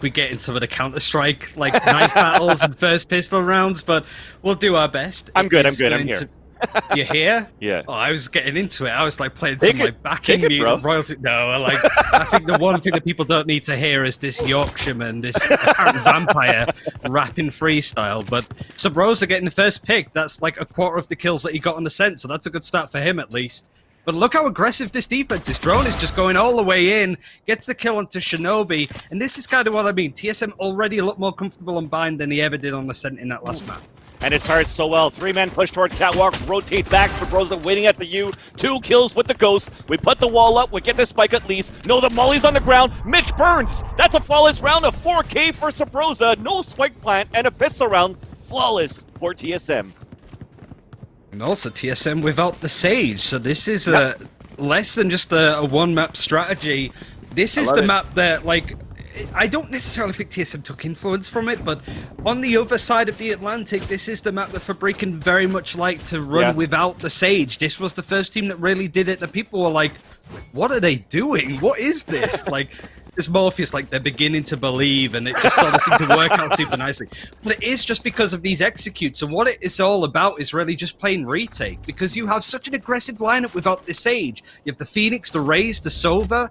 we get in some of the Counter-Strike like knife battles and first pistol rounds, but we'll do our best. I'm good. I'm here. You're here? Yeah. Oh, I was getting into it. I was like playing some like backing music, royalty. No, like I think the one thing that people don't need to hear is this Yorkshireman, this apparent vampire rapping freestyle. But Sabrosa getting the first pick. That's like a quarter of the kills that he got on the scent, so that's a good start for him at least. But look how aggressive this defense is. Drone is just going all the way in, gets the kill onto Shinobi, and this is kind of what I mean. TSM already a lot more comfortable on bind than he ever did on the scent in that last map. And it starts so well. 3-man push towards Catwalk, rotate back for Broza waiting at the U. 2 kills with the Ghost. We put the wall up, we get the spike at least. No, the Molly's on the ground. Mitch burns. That's a flawless round of 4K for Sabrosa. No spike plant and a pistol round. Flawless for TSM. And also TSM without the Sage. So this is less than just a one-map strategy. This is the map that, like, I don't necessarily think TSM took influence from it, but on the other side of the Atlantic, this is the map that Fabrican very much liked to run without the Sage. This was the first team that really did it. The people were like, what are they doing? What is this? Like, this Morpheus, like, they're beginning to believe, and it just sort of seemed to work out super nicely. But it is just because of these executes, and what it is all about is really just playing retake, because you have such an aggressive lineup without the Sage. You have the Phoenix, the Raze, the Sova.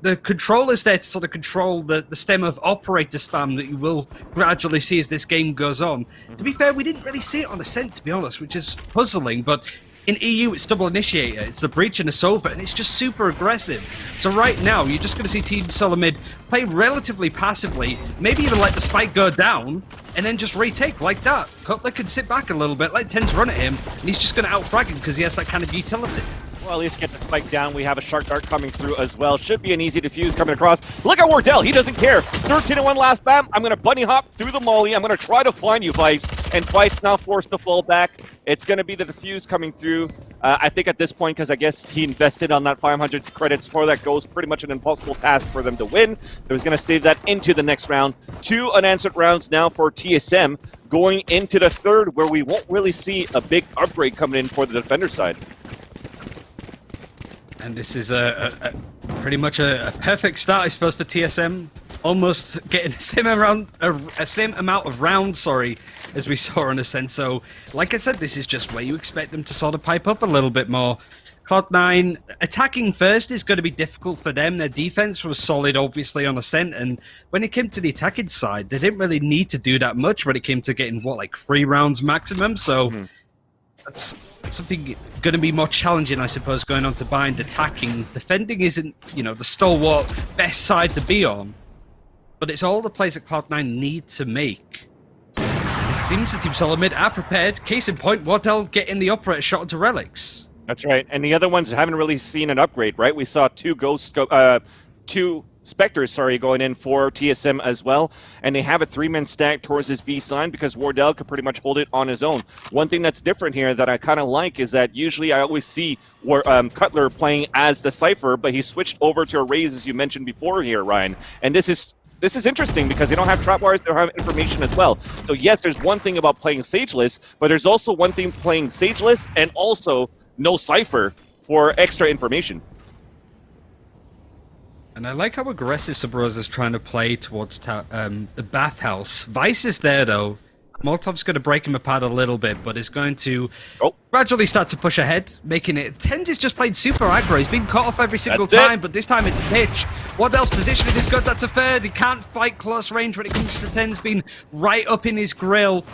The controller's there to sort of control the stem of operator spam that you will gradually see as this game goes on. To be fair, we didn't really see it on Ascent, to be honest, which is puzzling, but in EU, it's double initiator, it's the Breach and the Sova, and it's just super aggressive. So right now, you're just going to see Team Solomid play relatively passively, maybe even let the spike go down, and then just retake like that. Cutler can sit back a little bit, let Tens run at him, and he's just going to outfrag him because he has that kind of utility. Well, at least get the spike down. We have a Shark Dart coming through as well. Should be an easy defuse coming across. Look at Wardell. He doesn't care. 13-1 last bam. I'm going to bunny hop through the Molly. I'm going to try to find you, Vice. And Vice now forced to fall back. It's going to be the defuse coming through. I think at this point, because I guess he invested on that 500 credits for that Ghost, pretty much an impossible task for them to win. So he's going to save that into the next round. 2 unanswered rounds now for TSM, going into the third, where we won't really see a big upgrade coming in for the defender side. And this is pretty much a perfect start, I suppose, for TSM. Almost getting the same amount of rounds, as we saw on Ascent. So, like I said, this is just where you expect them to sort of pipe up a little bit more. Cloud9, attacking first is going to be difficult for them. Their defense was solid, obviously, on Ascent. And when it came to the attacking side, they didn't really need to do that much when it came to getting, like 3 rounds maximum. So, that's something going to be more challenging, I suppose, going on to bind. Attacking. Defending isn't, the stalwart best side to be on. But it's all the plays that Cloud9 need to make. It seems that Team Solomid are prepared. Case in point, Wardell getting the operator shot into Relics. That's right. And the other ones haven't really seen an upgrade, right? We saw 2 Spectres, going in for TSM as well, and they have a 3-man stack towards his B sign because Wardell could pretty much hold it on his own. One thing that's different here that I kind of like is that usually I always see Cutler playing as the Cypher, but he switched over to a Raze, as you mentioned before here, Ryan. And this is interesting because they don't have trap wires, they don't have information as well. So yes, there's one thing about playing Sageless, but there's also one thing playing Sageless and also no Cypher for extra information. And I like how aggressive Sabrosa is trying to play towards the bathhouse. Vice is there, though. Molotov's going to break him apart a little bit, but is going to gradually start to push ahead, making it... Tens is just played super aggro. He's been caught off every single time, but this time it's Mitch. Wardell's positioning is good. That's a third. He can't fight close range when it comes to Tens being right up in his grill.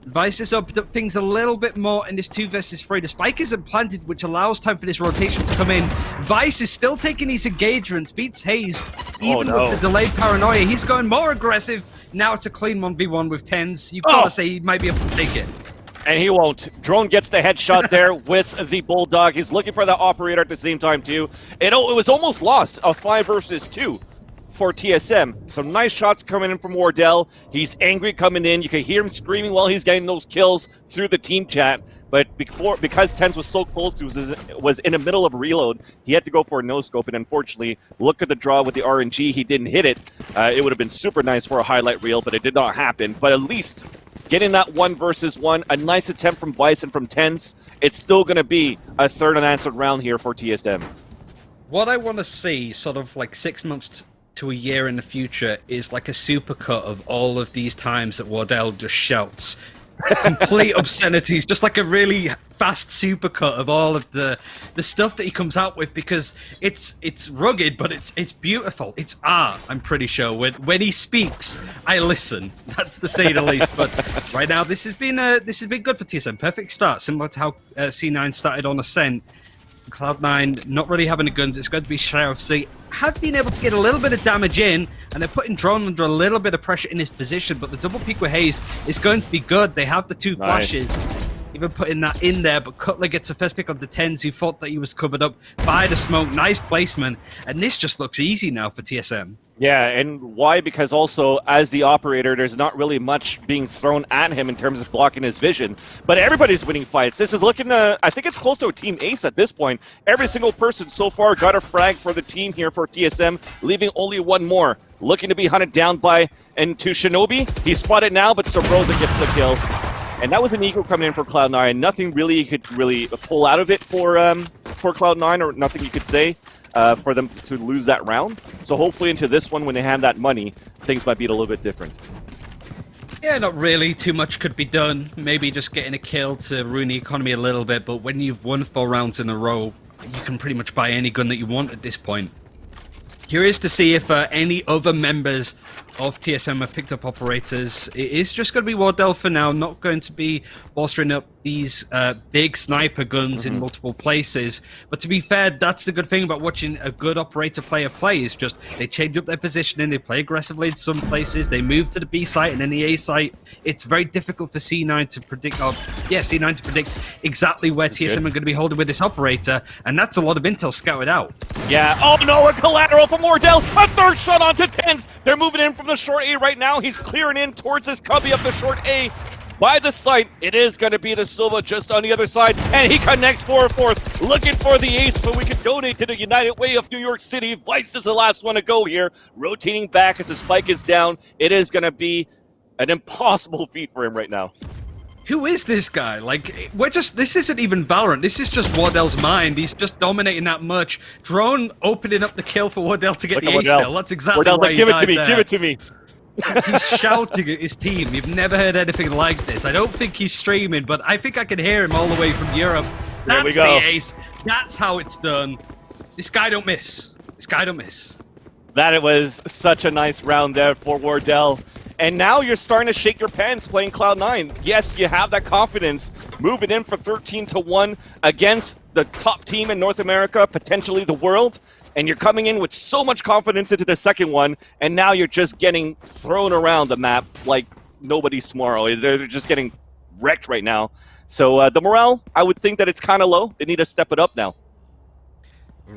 Vice has opened up things a little bit more in this 2 versus 3. The spike isn't planted, which allows time for this rotation to come in. Vice is still taking these engagements, beats Hayes, even with the delayed paranoia. He's going more aggressive. Now it's a clean 1v1 with Tens. You've got to say he might be able to take it. And he won't. Drone gets the headshot there with the Bulldog. He's looking for the operator at the same time, too. It was almost lost, a 5 versus 2. For TSM. Some nice shots coming in from Wardell. He's angry coming in. You can hear him screaming while he's getting those kills through the team chat. But because Tens was so close, he was in the middle of a reload, he had to go for a no-scope. And unfortunately, look at the draw with the RNG. He didn't hit it. It would have been super nice for a highlight reel, but it did not happen. But at least getting that 1 versus 1, a nice attempt from Vice and from Tens. It's still going to be a 3rd unanswered round here for TSM. What I want to see, sort of like 6 months to a year in the future is like a supercut of all of these times that Wardell just shouts complete obscenities, just like a really fast supercut of all of the stuff that he comes out with, because it's rugged, but it's beautiful. It's art. I'm pretty sure when he speaks, I listen. That's to say the least. But right now, this has been good for TSM. Perfect start, similar to how C9 started on Ascent. Cloud9 not really having the guns. It's going to be Sheriff C. Have been able to get a little bit of damage in, and they're putting Drone under a little bit of pressure in his position, but the double peek with Haze is going to be good. They have the two flashes, even putting that in there, but Cutler gets the first pick of the 10s, who thought that he was covered up by the smoke. Nice placement, and this just looks easy now for TSM. Yeah, and why? Because also, as the operator, there's not really much being thrown at him in terms of blocking his vision. But everybody's winning fights. This is looking to, I think it's close to a team ace at this point. Every single person so far got a frag for the team here for TSM, leaving only one more. Looking to be hunted down by, and to Shinobi. He's spotted now, but Sobroza gets the kill. And that was an eco coming in for Cloud9. Nothing really you could really pull out of it for Cloud9, or nothing you could say. For them to lose that round. So hopefully into this one, when they have that money, things might be a little bit different. Yeah, not really. Too much could be done. Maybe just getting a kill to ruin the economy a little bit, but when you've won 4 rounds in a row, you can pretty much buy any gun that you want at this point. Curious to see if any other members of TSM have picked up operators. It is just going to be Wardell for now, not going to be bolstering up these big sniper guns in multiple places. But to be fair, that's the good thing about watching a good operator player play, is just they change up their positioning, they play aggressively in some places, they move to the B site and then the A site. It's very difficult for C9 to predict, C9 to predict exactly where TSM are going to be holding with this operator, and that's a lot of intel scouted out. Yeah, oh no, a collateral from Wardell, a third shot onto 10s. They're moving in from the short A right now. He's clearing in towards this cubby up the short A. By the site, it is going to be the Silva just on the other side, and he connects 4-4, looking for the ace so we can donate to the United Way of New York City. Vice is the last one to go here, rotating back as the spike is down. It is going to be an impossible feat for him right now. Who is this guy? Like, this isn't even Valorant. This is just Wardell's mind. He's just dominating that much. Drone opening up the kill for Wardell to get the ace still. That's exactly Wardell's why like, give it to me, there. give it to me. He's shouting at his team. You've never heard anything like this. I don't think he's streaming, but I think I can hear him all the way from Europe. That's the ace. That's how it's done. This guy don't miss. This guy don't miss. That it was such a nice round there for Wardell. And now you're starting to shake your pants playing Cloud9. Yes, you have that confidence moving in for 13-1 against the top team in North America, potentially the world. And you're coming in with so much confidence into the second one, and now you're just getting thrown around the map like nobody's tomorrow. They're just getting wrecked right now. So the morale, I would think that it's kind of low. They need to step it up now.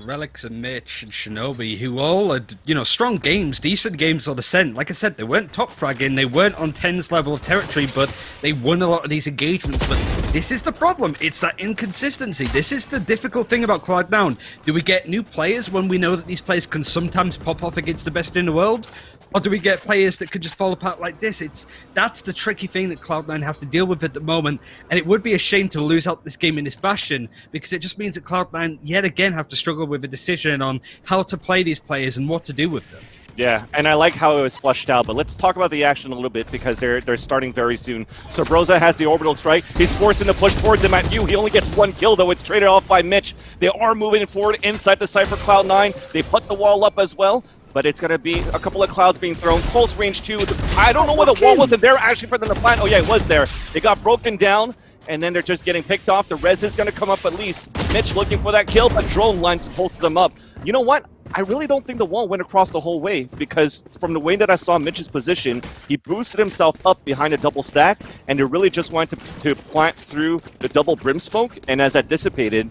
Relics and Mitch and Shinobi, who all had, strong games, decent games on Ascent. Like I said, they weren't top fragging, they weren't on 10's level of territory, but they won a lot of these engagements. But this is the problem. It's that inconsistency. This is the difficult thing about Cloud9. Do we get new players when we know that these players can sometimes pop off against the best in the world? Or do we get players that could just fall apart like this? That's the tricky thing that Cloud9 have to deal with at the moment. And it would be a shame to lose out this game in this fashion, because it just means that Cloud9 yet again have to struggle with a decision on how to play these players and what to do with them. Yeah, and I like how it was flushed out, but let's talk about the action a little bit, because they're starting very soon. So Broza has the orbital strike. He's forcing the push towards him at you. He only gets 1 kill, though. It's traded off by Mitch. They are moving forward inside the site for Cloud9. They put the wall up as well, but it's going to be a couple of clouds being thrown. Close range too. I don't know where the wall wasn't there actually for them to plant. Oh yeah, it was there. They got broken down, and then they're just getting picked off. The res is going to come up at least. Mitch looking for that kill, but Drone lines both of them up. You know what? I really don't think the wall went across the whole way, because from the way that I saw Mitch's position, he boosted himself up behind a double stack, and they really just wanted to plant through the double brim smoke, and as that dissipated,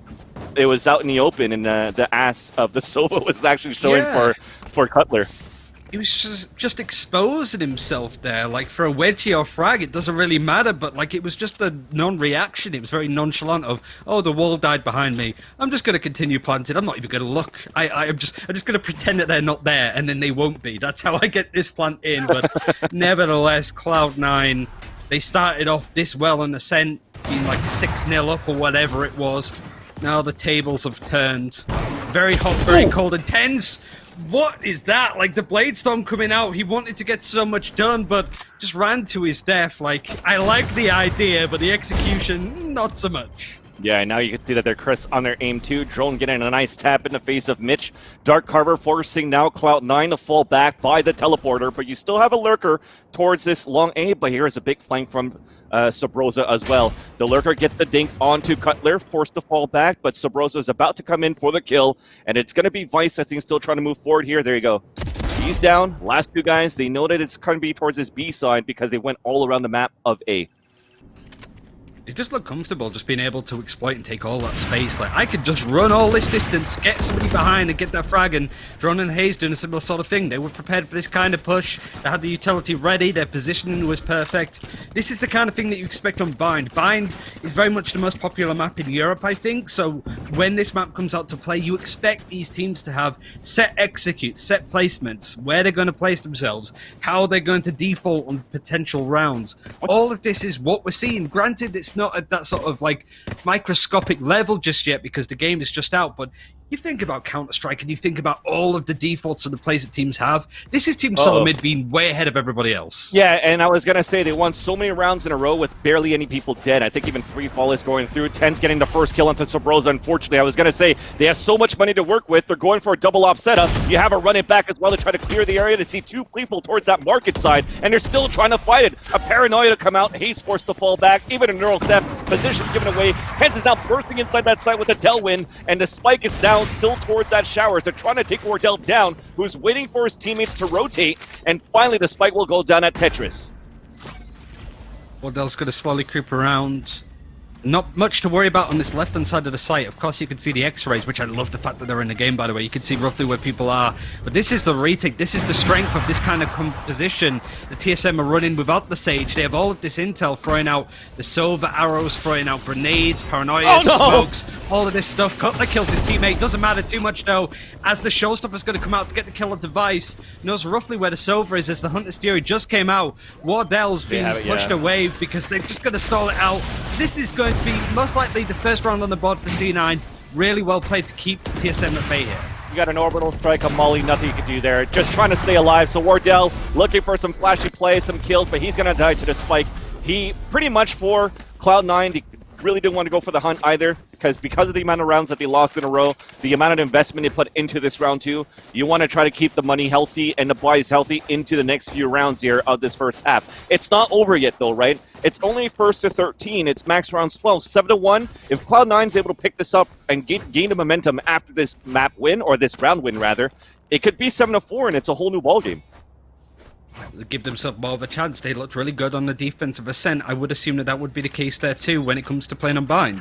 it was out in the open, and the ass of the Sova was actually showing for Cutler. He was just exposing himself there. Like, for a wedgie or frag, it doesn't really matter, but like, it was just a non-reaction. It was very nonchalant of, oh, the wall died behind me. I'm just going to continue planting. I'm not even going to look. I'm just going to pretend that they're not there, and then they won't be. That's how I get this plant in. But nevertheless, Cloud9, they started off this well on Ascent, being like 6-0 up or whatever it was. Now the tables have turned. Very hot, very cold, and 10s what is that? Like, the Blade Storm coming out, he wanted to get so much done, but just ran to his death. Like, I like the idea, but the execution, not so much. Yeah, and now you can see that they're Chris on their aim too. Drone getting a nice tap in the face of Mitch. Dark Carver forcing now Cloud9 to fall back by the teleporter, but you still have a lurker towards this long A, but here is a big flank from Sabrosa as well. The lurker gets the dink onto Cutler, forced to fall back, but Sabrosa is about to come in for the kill, and it's going to be Vice, I think, still trying to move forward here. There you go. He's down. Last two guys, they know that it's going to be towards this B side because they went all around the map of A. It just looked comfortable, just being able to exploit and take all that space. Like, I could just run all this distance, get somebody behind and get that frag, and Drone and Hayes doing a similar sort of thing. They were prepared for this kind of push. They had the utility ready. Their positioning was perfect. This is the kind of thing that you expect on Bind. Bind is very much the most popular map in Europe, I think. So when this map comes out to play, you expect these teams to have set executes, set placements, where they're going to place themselves, how they're going to default on potential rounds. All of this is what we're seeing. Granted, it's not at that sort of like microscopic level just yet because the game is just out, but you think about Counter-Strike and you think about all of the defaults and the plays that teams have. This is Team Solo Mid being way ahead of everybody else. Yeah, and I was going to say they won so many rounds in a row with barely any people dead. I think even 3 Fall going through. 10's getting the first kill onto Sabrosa. Unfortunately, I was going to say they have so much money to work with. They're going for a double op setup. You have a run it back as well to try to clear the area to see 2 people towards that market side, and they're still trying to fight it. A paranoia to come out. Hayes forced to fall back. Even a neural theft. Position given away. 10's is now bursting inside that site with a tailwind, and the spike is now still towards that shower. So they're trying to take Wardell down, who's waiting for his teammates to rotate, and finally the spike will go down at Tetris. Wardell's going to slowly creep around. Not much to worry about on this left-hand side of the site. Of course, you can see the X-rays, which I love the fact that they're in the game, by the way. You can see roughly where people are. But this is the retake. This is the strength of this kind of composition. The TSM are running without the Sage. They have all of this intel, throwing out the silver arrows, throwing out grenades, paranoia, smokes, all of this stuff. Cutler kills his teammate. Doesn't matter too much, though, as the showstopper's going to come out to get the kill on Device. Knows roughly where the silver is as the Hunter's Fury just came out. Wardell's being pushed away because they're just going to stall it out. So this is going to be most likely the first round on the board for C9. Really well played to keep TSM at bay here. You got an orbital strike, a molly, nothing you can do there. Just trying to stay alive. So Wardell looking for some flashy plays, some kills, but he's going to die to the spike. He pretty much for Cloud9, he really didn't want to go for the hunt either, because of the amount of rounds that they lost in a row, the amount of investment they put into this round 2, you want to try to keep the money healthy and the buys healthy into the next few rounds here of this first half. It's not over yet though, right? It's only first to 13. It's max rounds 12, 7-1. If Cloud9's able to pick this up and gain the momentum after this map win, or this round win rather, it could be 7-4 and it's a whole new ballgame. Give themselves more of a chance. They looked really good on the defensive ascent. I would assume that that would be the case there too when it comes to playing on Bind.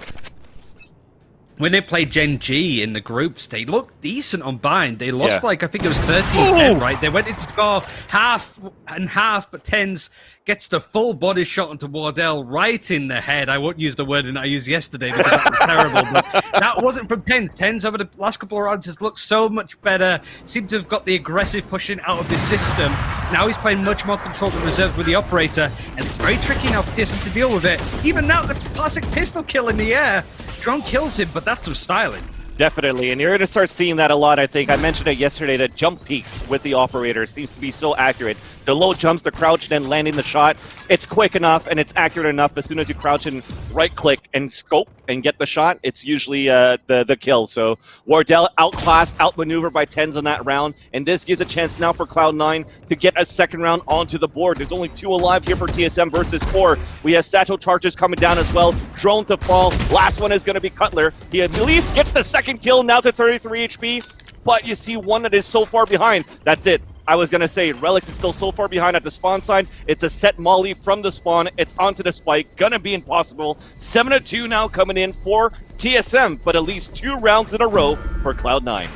When they played Gen G in the groups, they looked decent on Bind. They lost like, I think it was 13-10, right? They went in to score half and half, but 10's gets the full body shot onto Wardell right in the head. I won't use the word that I used yesterday because that was terrible, but that wasn't from 10's. 10's over the last couple of rounds has looked so much better. Seemed to have got the aggressive pushing out of this system. Now he's playing much more controlled and reserved with the operator, and it's very tricky now for TSM to deal with it. Even now, the classic pistol kill in the air. Drone kills him, but that's some styling. Definitely, and you're going to start seeing that a lot, I think. I mentioned it yesterday, the jump peaks with the operator seems to be so accurate. The low jumps, the crouch, then landing the shot. It's quick enough and it's accurate enough. As soon as you crouch and right-click and scope and get the shot, it's usually the kill. So Wardell outclassed, outmaneuvered by 10's in that round, and this gives a chance now for Cloud9 to get a second round onto the board. There's only 2 alive here for TSM versus 4. We have satchel charges coming down as well. Drone to fall. Last one is going to be Cutler. He at least gets the second kill now to 33 HP, but you see one that is so far behind. That's it. I was going to say, Relics is still so far behind at the spawn side. It's a set molly from the spawn. It's onto the spike. Gonna be impossible. 7-2 now coming in for TSM, but at least 2 rounds in a row for Cloud9.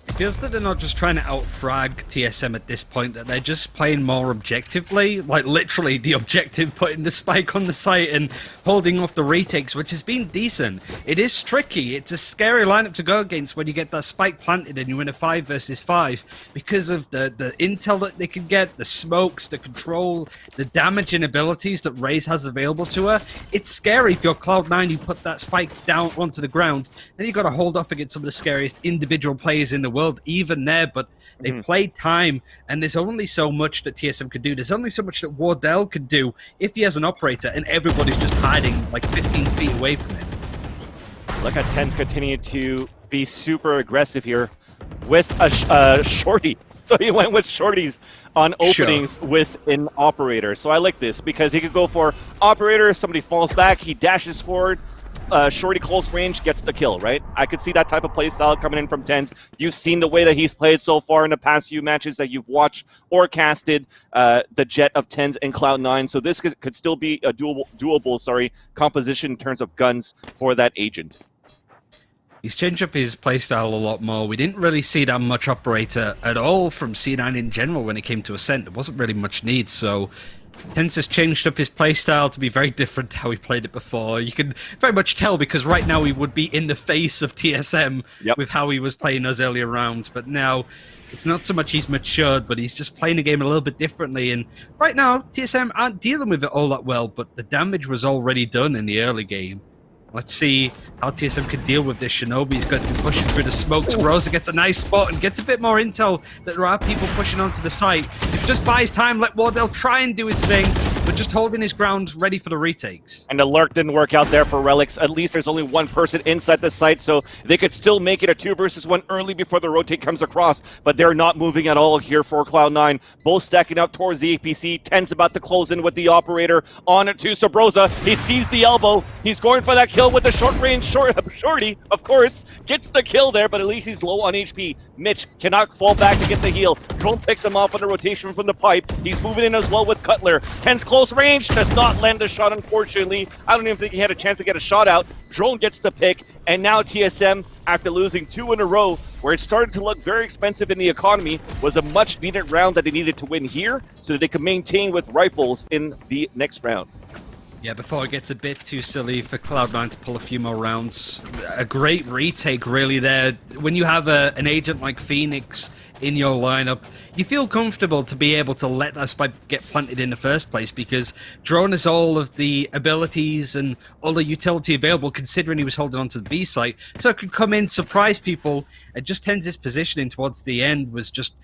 It feels that they're not just trying to outfrag TSM at this point, that they're just playing more objectively, like literally the objective, putting the spike on the site and holding off the retakes, which has been decent. It is tricky. It's a scary lineup to go against when you get that spike planted and you win a 5 versus 5 because of the intel that they can get, the smokes, the control, the damaging abilities that Raze has available to her. It's scary if you're Cloud9, you put that spike down onto the ground, then you've got to hold off against some of the scariest individual players in the world. world even there, but they played time, and there's only so much that TSM could do. There's only so much that Wardell could do if he has an operator, and everybody's just hiding like 15 feet away from him. Look at TenZ continue to be super aggressive here with a shorty. So he went with shorties on openings with an operator. So I like this because he could go for operator, somebody falls back, he dashes forward, shorty close range gets the kill, right? I could see that type of play style coming in from TenZ. You've seen the way that he's played so far in the past few matches that you've watched or casted the Jet of TenZ and Cloud9. So this could still be a doable composition in terms of guns for that agent. He's changed up his playstyle a lot more. We didn't really see that much operator at all from C9 in general when it came to Ascent. There wasn't really much need, so TenZ has changed up his playstyle to be very different to how he played it before. You can very much tell because right now he would be in the face of TSM with how he was playing those earlier rounds, but now it's not so much he's matured, but he's just playing the game a little bit differently. And right now, TSM aren't dealing with it all that well, but the damage was already done in the early game. Let's see how TSM can deal with this. Shinobi's going to be pushing through the smoke. Rosa gets a nice spot and gets a bit more intel that there are people pushing onto the site. If he just buys time, let Wardell try and do his thing, but just holding his ground, ready for the retakes. And the lurk didn't work out there for Relics. At least there's only one person inside the site, so they could still make it a 2 versus 1 early before the rotate comes across, but they're not moving at all here for Cloud9. Both stacking up towards the APC. TenZ about to close in with the operator on it to Sabrosa. He sees the elbow. He's going for that kill with the short-range shorty, of course. Gets the kill there, but at least he's low on HP. Mitch cannot fall back to get the heal. Drone picks him off on a rotation from the pipe. He's moving in as well with Cutler. TenZ close range, does not land the shot, unfortunately. I don't even think he had a chance to get a shot out. Drone gets the pick, and now TSM, after losing 2 in a row, where it started to look very expensive in the economy, was a much-needed round that they needed to win here so that they could maintain with rifles in the next round. Yeah, before it gets a bit too silly for Cloud9 to pull a few more rounds. A great retake, really, there. When you have an agent like Phoenix in your lineup, you feel comfortable to be able to let that spike get planted in the first place because Drone has all of the abilities and all the utility available considering he was holding on to the B site. So it could come in, surprise people, and just TenZ's positioning towards the end was just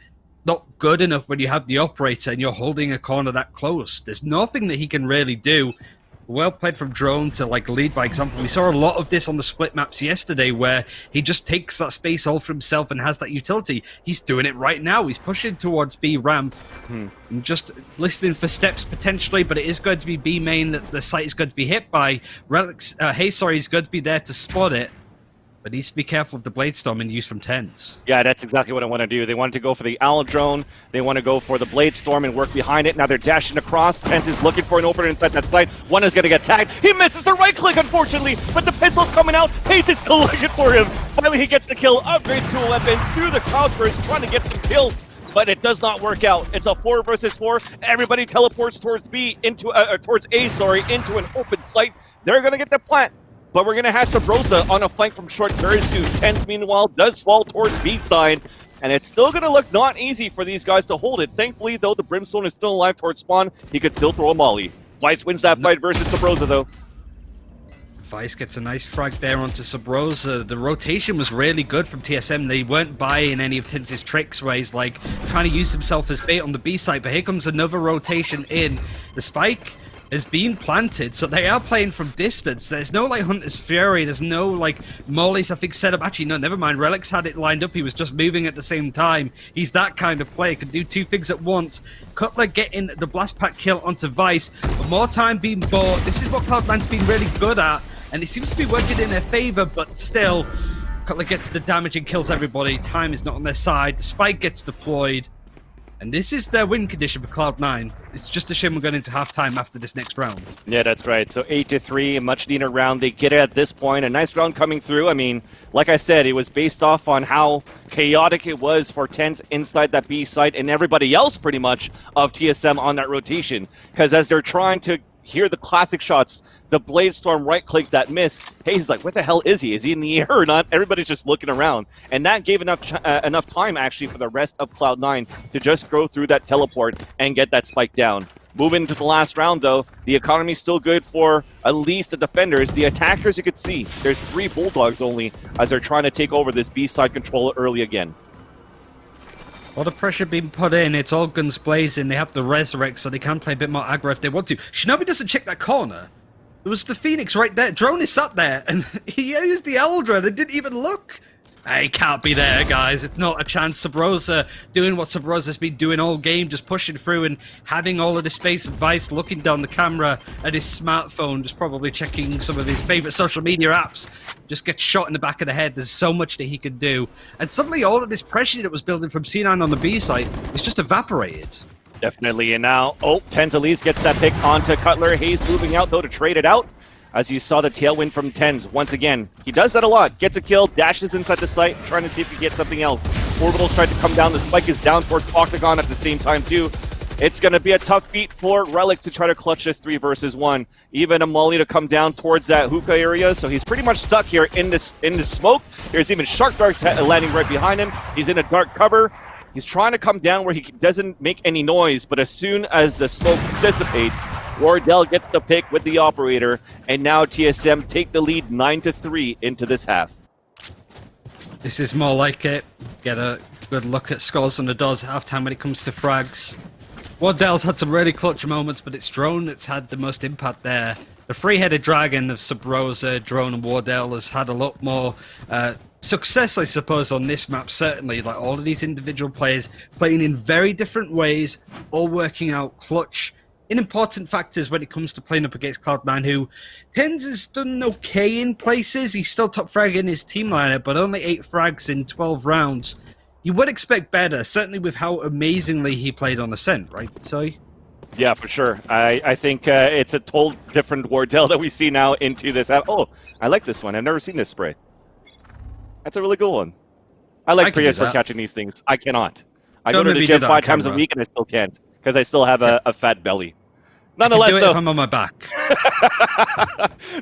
not good enough when you have the operator and you're holding a corner that close. There's nothing that he can really do. Well played from Drone to lead by example. We saw a lot of this on the split maps yesterday where he just takes that space all for himself and has that utility. He's doing it right now. He's pushing towards B ramp and just listening for steps potentially, but it is going to be B main that the site is going to be hit by. Relics, he's going to be there to spot it. But needs to be careful of the Blade Storm in use from TenZ. Yeah, that's exactly what I want to do. They wanted to go for the Owl Drone. They want to go for the Blade Storm and work behind it. Now they're dashing across. TenZ is looking for an opener inside that site. One is going to get tagged. He misses the right click, unfortunately, but the pistol's coming out. Pace is still looking for him. Finally, he gets the kill, upgrades to a weapon through the cloud burst, trying to get some kills. But it does not work out. It's a 4 versus 4. Everybody teleports towards into an open site. They're going to get the plant. But we're going to have Sabrosa on a flank from short very soon. TenZ, meanwhile, does fall towards B side. And it's still going to look not easy for these guys to hold it. Thankfully, though, the Brimstone is still alive towards spawn. He could still throw a molly. Vice wins that fight versus Sabrosa, though. Vice gets a nice frag there onto Sabrosa. The rotation was really good from TSM. They weren't buying any of TenZ's tricks where he's trying to use himself as bait on the B side. But here comes another rotation in. The spike has been planted, so they are playing from distance. There's no Hunter's Fury, there's no mollies I think set up. Actually no, never mind, Relics had it lined up, he was just moving at the same time. He's that kind of player, can do 2 things at once. Cutler getting the blast pack kill onto Vice, but more time being bought. This is what Cloud9's been really good at, and it seems to be working in their favor, but still, Cutler gets the damage and kills everybody. Time is not on their side, the spike gets deployed. And this is their win condition for Cloud9. It's just a shame we're going into halftime after this next round. Yeah, that's right. So 8-3, a much needed round. They get it at this point. A nice round coming through. I mean, like I said, it was based off on how chaotic it was for TenZ inside that B site and everybody else pretty much of TSM on that rotation. Because as they're trying to hear the classic shots, the Blade Storm right click that miss. Hey, he's like, what the hell is he? Is he in the air or not? Everybody's just looking around. And that gave enough time actually for the rest of Cloud9 to just go through that teleport and get that spike down. Moving into the last round though, the economy's still good for at least the defenders. The attackers, you could see, there's 3 Bulldogs only as they're trying to take over this B side controller early again. All the pressure being put in, it's all guns blazing. They have the resurrect, so they can play a bit more aggro if they want to. Shinobi doesn't check that corner. There was the Phoenix right there. Drone is sat there, and he used the Eldra and didn't even look. He can't be there, guys. It's not a chance. Sabrosa doing what Sabrosa's been doing all game, just pushing through and having all of the space advice, looking down the camera at his smartphone, just probably checking some of his favorite social media apps. Just gets shot in the back of the head. There's so much that he could do. And suddenly all of this pressure that was building from C9 on the B side is just evaporated. Definitely, and now, TenZ at least gets that pick onto Cutler. Hayes moving out, though, to trade it out. As you saw the tailwind from TenZ once again. He does that a lot. Gets a kill, dashes inside the site, trying to see if he gets something else. Orbital's tried to come down. The spike is down towards Octagon at the same time, too. It's going to be a tough beat for Relics to try to clutch this 3 versus 1. Even a Molly to come down towards that hookah area, so he's pretty much stuck here in this smoke. There's even Shark Darks landing right behind him. He's in a dark cover. He's trying to come down where he doesn't make any noise, but as soon as the smoke dissipates, Wardell gets the pick with the operator, and now TSM take the lead 9-3 into this half. This is more like it. Get a good look at scores on the doors at halftime when it comes to frags. Wardell's had some really clutch moments, but it's Drone that's had the most impact there. The three-headed dragon of Sabrosa, Drone, and Wardell has had a lot more success, I suppose, on this map, certainly. Like, all of these individual players playing in very different ways, all working out clutch in important factors when it comes to playing up against Cloud9, who TenZ has done okay in places. He's still top frag in his team lineup, but only 8 frags in 12 rounds. You would expect better, certainly with how amazingly he played on Ascent, right, Soy? Yeah, for sure. I think it's a total different Wardell that we see now into this. Oh, I like this one. I've never seen this spray. That's a really good one. I like Prius for catching these things. I cannot. I go to the gym 5 times a week and I still can't because I still have a fat belly. Nonetheless, though, if I'm on my back.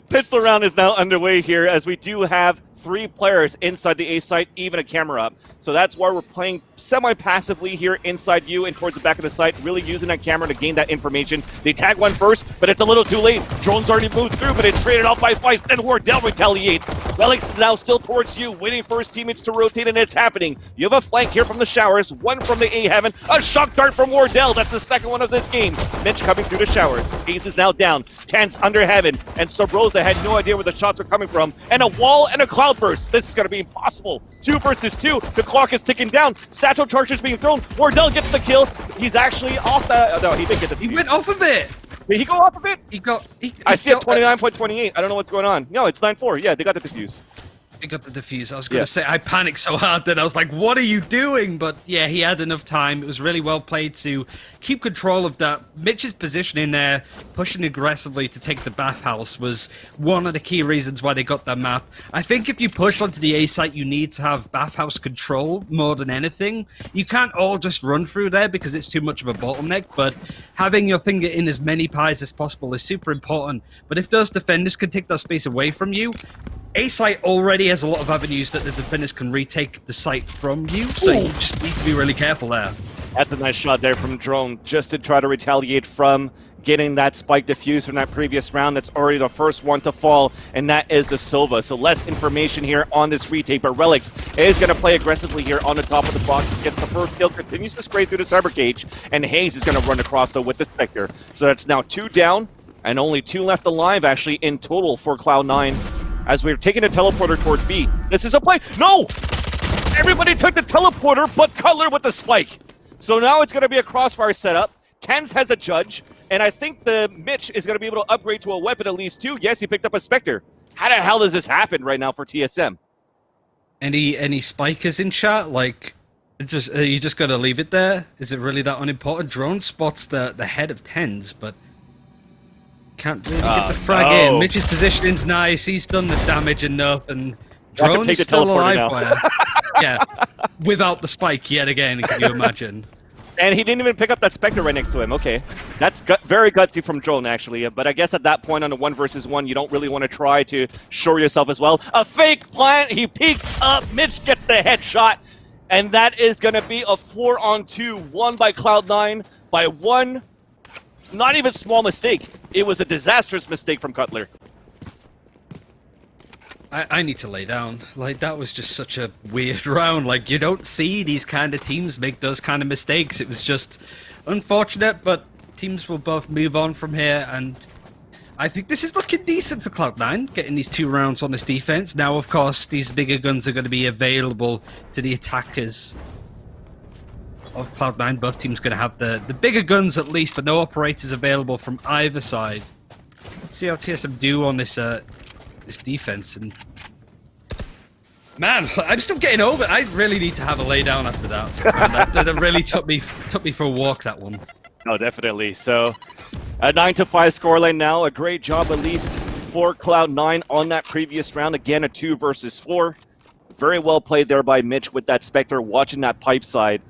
Pistol round is now underway here as we do have 3 players inside the A site, even a camera up. So that's why we're playing semi-passively here inside you and towards the back of the site, really using that camera to gain that information. They tag one first, but it's a little too late. Drone's already moved through, but it's traded off by Vice. Then Wardell retaliates. Relics is now still towards you, waiting for his teammates to rotate, and it's happening. You have a flank here from the showers, one from the A heaven, a shock dart from Wardell. That's the second one of this game. Mitch coming through the showers. Ace is now down. TenZ under heaven, and Sabrosa had no idea where the shots were coming from. And a wall and a cloudburst. This is going to be impossible. 2 versus 2. The clock is ticking down. Satchel charges being thrown. Wardell gets the kill. He's actually off the... no, he didn't get the defuse. He went off of it. Did he go off of it? I see it 29.28. I don't know what's going on. No, it's 9-4. Yeah, they got the defuse. He got the defuse. I was going to say, I panicked so hard that I was like, what are you doing? But yeah, he had enough time. It was really well played to keep control of that. Mitch's position in there, pushing aggressively to take the bathhouse, was one of the key reasons why they got that map. I think if you push onto the A site, you need to have bathhouse control more than anything. You can't all just run through there because it's too much of a bottleneck, but having your finger in as many pies as possible is super important. But if those defenders can take that space away from you, A-site already has a lot of avenues that the defenders can retake the site from you, so you just need to be really careful there. That's a nice shot there from Drone, just to try to retaliate from getting that spike defused from that previous round. That's already the first one to fall, and that is the Sova. So less information here on this retake, but Relics is going to play aggressively here on the top of the box. Gets the first kill, continues to spray through the cyber cage, and Hayes is going to run across, though, with the Spectre. So that's now 2 down, and only 2 left alive, actually, in total for Cloud9. As we're taking a teleporter towards B. This is a play. No! Everybody took the teleporter, but Cutler with the spike. So now it's going to be a crossfire setup. TenZ has a judge, and I think the Mitch is going to be able to upgrade to a weapon at least 2. Yes, he picked up a Spectre. How the hell does this happen right now for TSM? Any spikers in chat? Like, you just got to leave it there? Is it really that unimportant? Drone spots the head of TenZ, but can't really get the frag in. Mitch's positioning's nice. He's done the damage enough, and Drone is still alive. Yeah, without the spike yet again. Can you imagine? And he didn't even pick up that Spectre right next to him. Okay, that's very gutsy from Drone, actually. But I guess at that point on the 1 versus 1, you don't really want to try to show yourself as well. A fake plant. He peeks up. Mitch gets the headshot, and that is going to be a 4-on-2, won by Cloud9 by 1. Not even small mistake. It was a disastrous mistake from Cutler. I need to lay down. Like, that was just such a weird round. Like, you don't see these kind of teams make those kind of mistakes. It was just unfortunate, but teams will both move on from here, and I think this is looking decent for Cloud9, getting these 2 rounds on this defense. Now, of course, these bigger guns are going to be available to the attackers of Cloud9. Both teams going to have the bigger guns at least, but no operators available from either side. Let's see how TSM do on this defense. And man, I'm still getting over it. I really need to have a lay down after that. that really took me for a walk, that one. No, definitely. So a 9-5 scoreline now. A great job at least for Cloud9 on that previous round. Again, a 2 versus 4. Very well played there by Mitch with that Spectre, watching that pipe side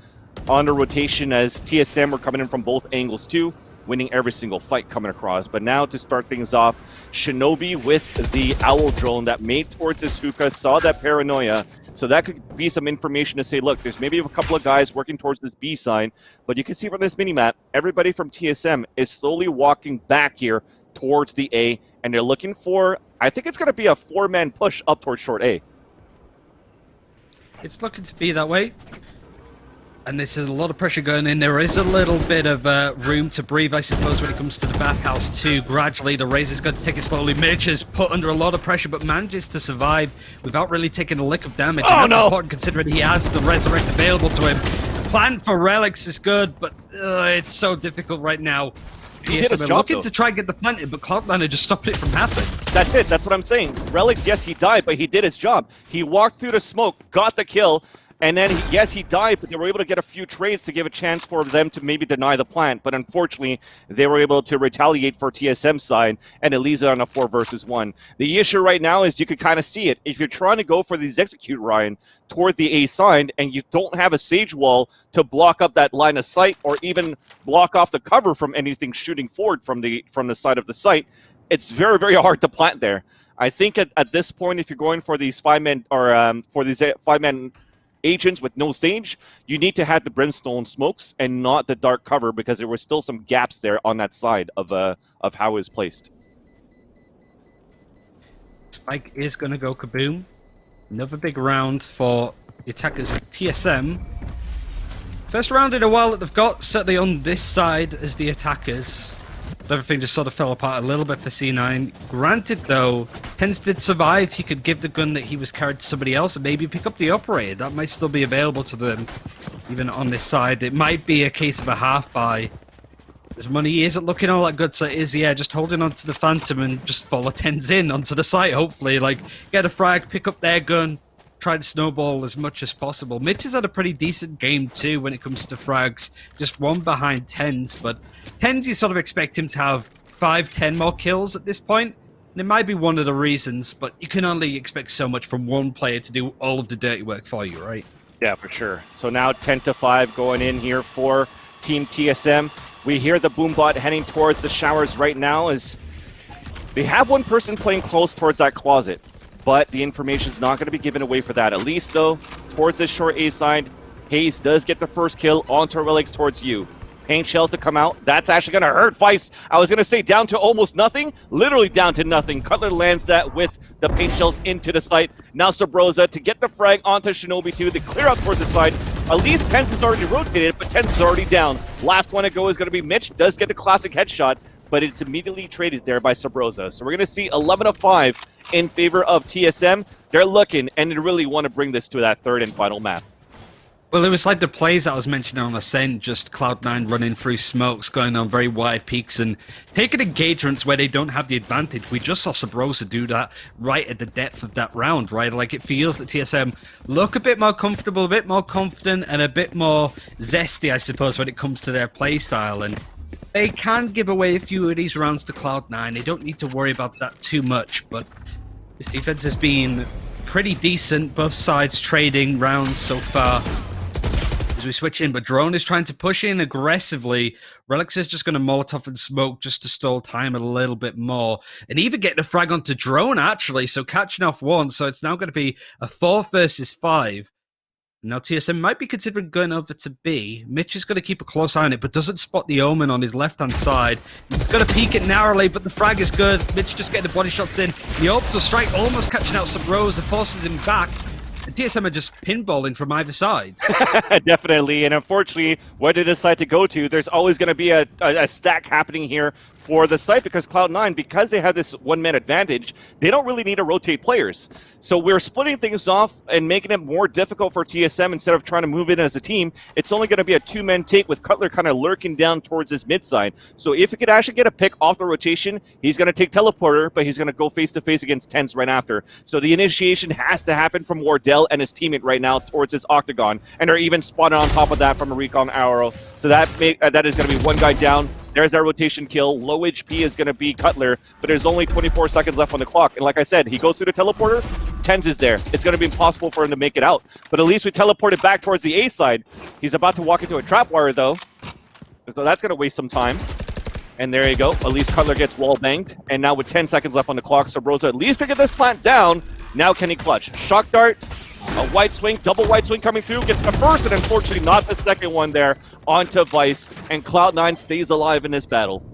on the rotation as TSM were coming in from both angles too, winning every single fight coming across. But now to start things off, Shinobi with the Owl drone that made towards this hookah, saw that paranoia. So that could be some information to say, look, there's maybe a couple of guys working towards this B sign, but you can see from this minimap, everybody from TSM is slowly walking back here towards the A, and they're looking for, I think it's going to be a 4-man push up towards short A. It's looking to be that way. And this is a lot of pressure going in. There is a little bit of room to breathe, I suppose, when it comes to the backhouse too. Gradually, the Razor's going to take it slowly. Mitch is put under a lot of pressure, but manages to survive without really taking a lick of damage. Oh, and that's no. important considering he has the Resurrect available to him. The plan for Relics is good, but it's so difficult right now. He did his job, looking though. to try and get the plant in, but Cloud9 are just stopping it from happening. That's it. That's what I'm saying. Relics, yes, he died, but he did his job. He walked through the smoke, got the kill, and then, yes, he died, but they were able to get a few trades to give a chance for them to maybe deny the plant. But unfortunately, they were able to retaliate for TSM's side, and it leaves it on a 4 versus 1. The issue right now is you could kind of see it. If you're trying to go for these execute, Ryan, toward the A side, and you don't have a Sage Wall to block up that line of sight, or even block off the cover from anything shooting forward from the side of the site, it's very, very hard to plant there. I think at this point, if you're going for these 5-man or for these 5-man agents with no stage, you need to have the brimstone smokes and not the dark cover, because there were still some gaps there on that side of how it was placed. Spike is going to go kaboom. Another big round for the attackers of TSM. First round in a while that they've got, certainly on this side as the attackers. But everything just sort of fell apart a little bit for C9. Granted, though, Tens did survive. He could give the gun that he was carried to somebody else and maybe pick up the operator. That might still be available to them, even on this side. It might be a case of a half buy. His money isn't looking all that good, so it is, yeah, just holding on to the Phantom and just follow Tens in onto the site, hopefully. Like, get a frag, pick up their gun, try to snowball as much as possible. Mitch has had a pretty decent game, too, when it comes to frags. Just one behind Tens, but Tens, you sort of expect him to have 5, 10 more kills at this point. And it might be one of the reasons, but you can only expect so much from one player to do all of the dirty work for you, right? Yeah, for sure. So now 10-5 going in here for Team TSM. We hear the Boombot heading towards the showers right now as they have one person playing close towards that closet, but the information is not going to be given away for that. At least, though, towards this short A side, Hayes does get the first kill onto Relics towards you. Paint shells to come out. That's actually going to hurt Vice. I was going to say down to almost nothing. Literally down to nothing. Cutler lands that with the paint shells into the site. Now Sabrosa to get the frag onto Shinobi 2. They clear out towards the side. At least Tens is already rotated, but Tens is already down. Last one to go is going to be Mitch. Does get the classic headshot, but it's immediately traded there by Sabrosa. So we're going to see 11-5 in favor of TSM. They're looking, and they really want to bring this to that third and final map. Well, it was like the plays I was mentioning on Ascent, just Cloud9 running through smokes, going on very wide peaks, and taking engagements where they don't have the advantage. We just saw Sabrosa do that right at the depth of that round, right? Like, it feels that TSM look a bit more comfortable, a bit more confident, and a bit more zesty, I suppose, when it comes to their play style. And they can give away a few of these rounds to Cloud9. They don't need to worry about that too much, but this defense has been pretty decent. Both sides trading rounds so far. As we switch in, but Drone is trying to push in aggressively. Relics is just going to Molotov and smoke just to stall time a little bit more. And even getting a frag onto Drone, actually, so catching off one. So it's now going to be a 4 versus 5. Now TSM might be considering going over to B. Mitch is going to keep a close eye on it, but doesn't spot the Omen on his left-hand side. He's going to peek it narrowly, but the frag is good. Mitch just getting the body shots in. The orbital strike almost catching out some Rose, forces him back. And TSM are just pinballing from either side. Definitely, and unfortunately, where they decide to go to, there's always going to be a stack happening here for the site, because Cloud9, because they have this one-man advantage, they don't really need to rotate players. So we're splitting things off and making it more difficult for TSM instead of trying to move in as a team. It's only going to be a two-man take with Cutler kind of lurking down towards his mid side. So if he could actually get a pick off the rotation, he's going to take Teleporter, but he's going to go face-to-face against TenZ right after. So the initiation has to happen from Wardell and his teammate right now towards his Octagon, and they're even spotted on top of that from a recon arrow. So that is going to be one guy down. There's our rotation kill. Low HP is going to be Cutler, but there's only 24 seconds left on the clock. And like I said, he goes through the teleporter, TenZ is there. It's going to be impossible for him to make it out. But at least we teleported back towards the A side. He's about to walk into a trap wire, though. So that's going to waste some time. And there you go. At least Cutler gets wall banged. And now with 10 seconds left on the clock, Sabrosa at least to get this plant down. Now can he clutch? Shock dart. A white swing, double white swing coming through, gets the first and unfortunately not the second one there onto Vice, and Cloud9 stays alive in this battle.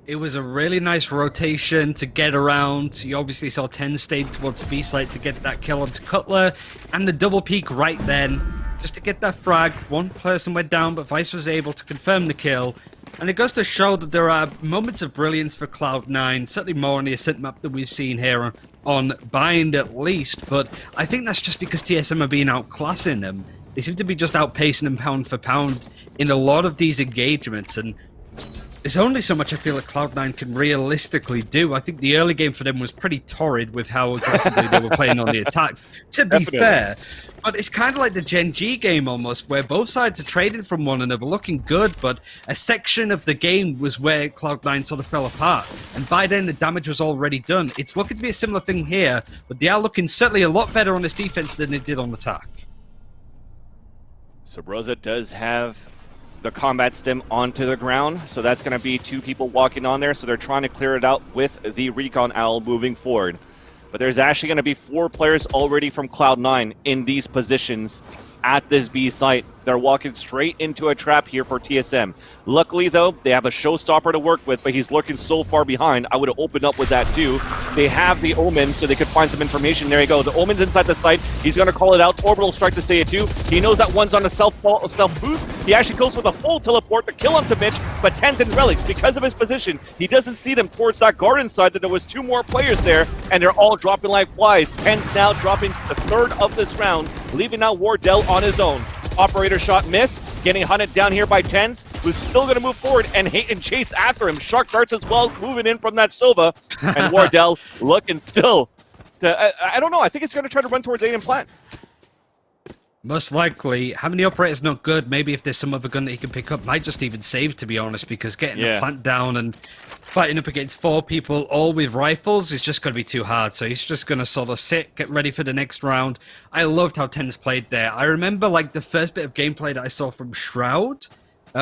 It was a really nice rotation to get around. You obviously saw TenZ stay towards B site to get that kill onto Cutler, and the double peek right then, just to get that frag. One person went down, but Vice was able to confirm the kill. And it goes to show that there are moments of brilliance for Cloud9, certainly more on the Ascent map than we've seen here on Bind at least, but I think that's just because TSM are being outclassing them. They seem to be just outpacing them pound for pound in a lot of these engagements, and there's only so much I feel like Cloud9 can realistically do. I think the early game for them was pretty torrid with how aggressively they were playing on the attack, to be fair. But it's kind of like the Gen G game almost, where both sides are trading from one another, looking good, but a section of the game was where Cloud9 sort of fell apart. And by then, the damage was already done. It's looking to be a similar thing here, but they are looking certainly a lot better on this defense than they did on attack. Sabrosa does have the combat stim onto the ground, so that's going to be two people walking on there, so they're trying to clear it out with the Recon Owl moving forward. But there's actually going to be 4 players already from Cloud9 in these positions at this B site. They're walking straight into a trap here for TSM. Luckily, though, they have a showstopper to work with, but he's lurking so far behind. I would have opened up with that, too. They have the Omen, so they could find some information. There you go. The Omen's inside the site. He's going to call it out. Orbital strike to say it, too. He knows that one's on a self boost. He actually goes for the full teleport to kill him to Mitch, but TenZ and Relics, because of his position, he doesn't see them towards that garden side, that there was 2 more players there, and they're all dropping like flies. TenZ now dropping the 3rd of this round, leaving out Wardell on his own. Operator shot miss, getting hunted down here by TenZ, who's still going to move forward and hate and chase after him. Shark darts as well, moving in from that Sova, and Wardell looking still. I don't know, I think he's going to try to run towards Aiden Plant. Most likely. Having the operator's not good. Maybe if there's some other gun that he can pick up, might just even save, to be honest, because getting a plant down and fighting up against 4 people, all with rifles, is just going to be too hard. So he's just going to sort of sit, get ready for the next round. I loved how TenZ played there. I remember like the first bit of gameplay that I saw from Shroud,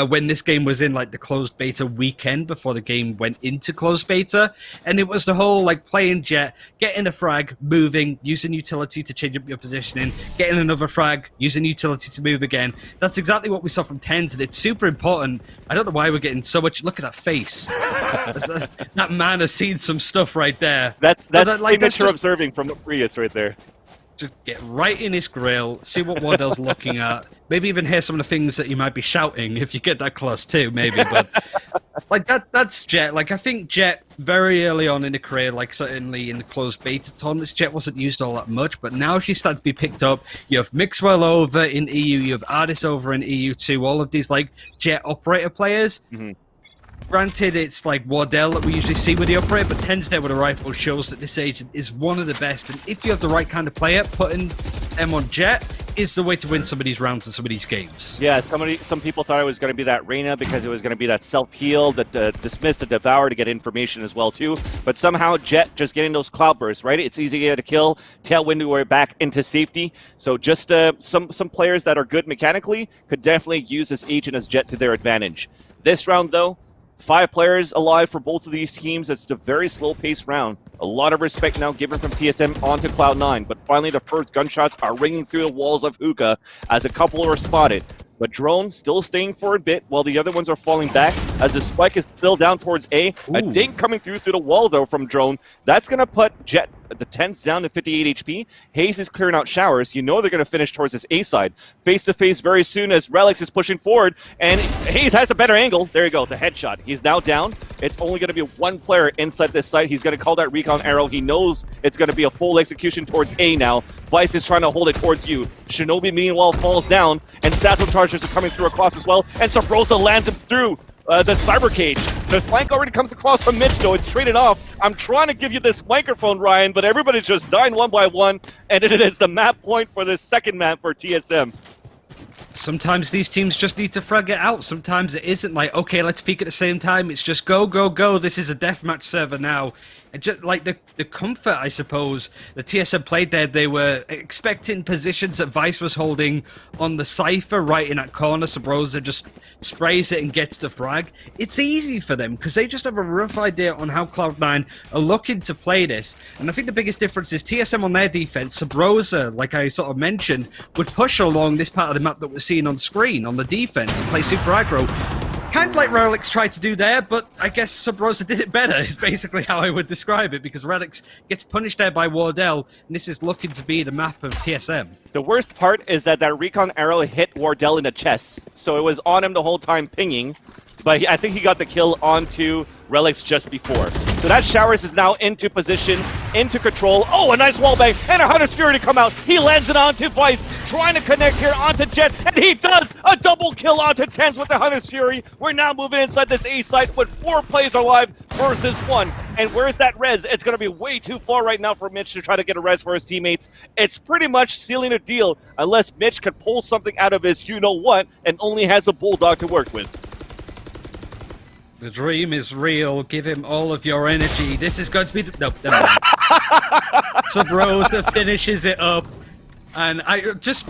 when this game was in like the closed beta weekend before the game went into closed beta, and it was the whole like playing Jet, getting a frag, moving, using utility to change up your positioning, getting another frag, using utility to move again. That's exactly what we saw from TenZ, and it's super important. I don't know why we're getting so much. Look at that face. That man has seen some stuff right there. That's signature observing from the Prius right there. Just get right in his grill, see what Wardell's looking at. Maybe even hear some of the things that you might be shouting if you get that close too, maybe. But like that's Jet. Like I think Jet very early on in the career, like certainly in the closed beta tournaments, Jet wasn't used all that much, but now she starts to be picked up. You have Mixwell over in EU, you have Ardis over in EU too. All of these like Jet operator players. Mm-hmm. Granted, it's like Wardell that we usually see with the operator, but TenZ there with a rifle shows that this agent is one of the best. And if you have the right kind of player, putting them on Jet is the way to win some of these rounds and some of these games. Yeah, some people thought it was going to be that Reyna because it was going to be that self-heal, that dismiss to devour to get information as well too. But somehow Jet just getting those cloud bursts, right? It's easy to kill, tailwind to back into safety. So just some players that are good mechanically could definitely use this agent as Jet to their advantage. This round though, 5 players alive for both of these teams. It's a very slow-paced round. A lot of respect now given from TSM onto Cloud9, but finally the first gunshots are ringing through the walls of Hookah as a couple are spotted. But Drone still staying for a bit while the other ones are falling back as the spike is still down towards A. Ooh. A dink coming through the wall though from Drone. That's going to put Jet, the 10s down to 58 HP. Hayes is clearing out showers. You know they're going to finish towards this A side. Face to face very soon as Relix is pushing forward and Hayes has a better angle. There you go, the headshot. He's now down. It's only going to be one player inside this site. He's going to call that recon arrow. He knows it's going to be a full execution towards A now. Vice is trying to hold it towards you. Shinobi meanwhile falls down and Satchel Chargers are coming through across as well. And Sabrosa lands him through the cyber cage. The flank already comes across from Mitch though. It's traded off. I'm trying to give you this microphone, Ryan, but everybody's just dying one by one. And it is the map point for this second map for TSM. Sometimes these teams just need to frag it out. Sometimes it isn't like, okay, let's peak at the same time. It's just go, go, go. This is a deathmatch server now. And just like the comfort, I suppose, the TSM played there, they were expecting positions that Vice was holding on the Cypher right in that corner. Sabrosa just sprays it and gets the frag. It's easy for them because they just have a rough idea on how Cloud9 are looking to play this. And I think the biggest difference is TSM on their defense. Sabrosa, like I sort of mentioned, would push along this part of the map that we're seeing on screen on the defense and play super aggro. Kind of like Relix tried to do there, but I guess Sabrosa did it better, is basically how I would describe it, because Relix gets punished there by Wardell, and this is looking to be the map of TSM. The worst part is that recon arrow hit Wardell in the chest, so it was on him the whole time pinging, but I think he got the kill onto Relix just before. So that Showers is now into position, into control. Oh, a nice wall bang, and a Hunter's Fury to come out. He lands it onto Vice, trying to connect here onto Jet, and he does a double kill onto Tens with the Hunter's Fury. We're now moving inside this A site with 4 players alive versus 1. And where's that res? It's going to be way too far right now for Mitch to try to get a res for his teammates. It's pretty much sealing a deal unless Mitch can pull something out of his you-know-what and only has a Bulldog to work with. The dream is real. Give him all of your energy. This is going to be the... No, never mind. Sabrosa finishes it up. And I just...